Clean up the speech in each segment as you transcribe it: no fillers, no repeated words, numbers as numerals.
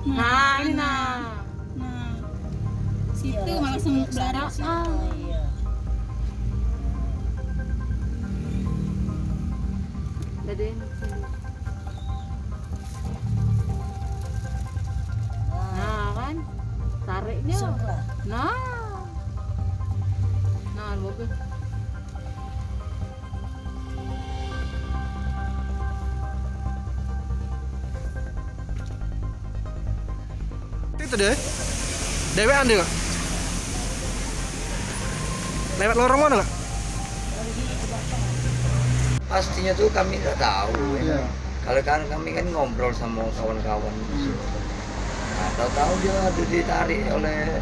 Nah, ini nah. nah situ malah langsung berdarah. Iya. Jadi nah kan tariknya. Sebelah. Nah mobil. Itu deh. Dewean dia nggak? Lewat lorong mana nggak? Pastinya tuh kami nggak tahu ya. Iya. Kalau kan kami kan ngobrol sama kawan-kawan. Nah, tahu-tahu dia ditarik oleh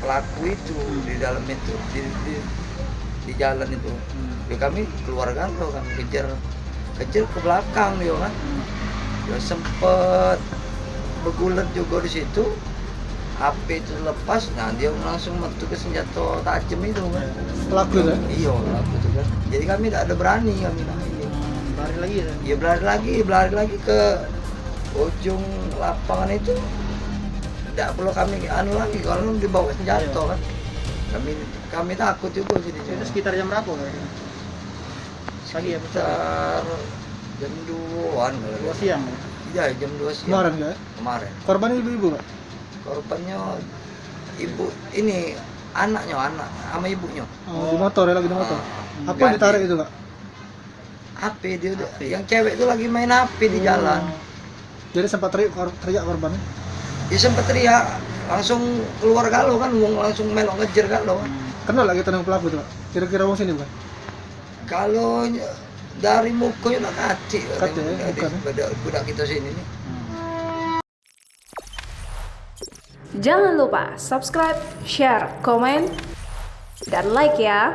pelaku itu di dalam itu di jalan itu. Ya kami keluar kan tuh kami kejar ke belakang dia kan. Ya sempet bergulat juga di situ. HP itu lepas, nah dia langsung metu ke senjata tajam itu kan. Pelaku itu. Iya, pelaku itu kan. Jadi kami tidak ada berani kami nah ini. Lari lagi ya. Ya berlari lagi ke ujung lapangan itu. Tidak perlu kami anu lagi kalau dibawa senjata kan. Kami takut juga jadi. Itu sekitar jam berapa kayaknya? Pagi ya, Sekitar jam 2-an kalau 2 siang. Iya, jam 2 siang. Kemarin nggak? Kemarin. Korban ibu-ibu nggak? Korbannya ibu ini anak sama ibunya. Oh, di motor ya, lagi di motor. Apa yang Ganti. ditarik itu nggak? HP dia yang cewek itu lagi main HP di jalan. Jadi sempat teriak korbannya. Dia sempat teriak, langsung keluar galau kan, wong langsung melok ngejar galau kan. Kenal lagi tenang pelaku itu, Pak? Kira-kira wong sini bukan? Kalau dari mukanya nak kacik, Kacik ya, bukan ya? budak kita sini nih. Jangan lupa subscribe, share, komen, dan like ya.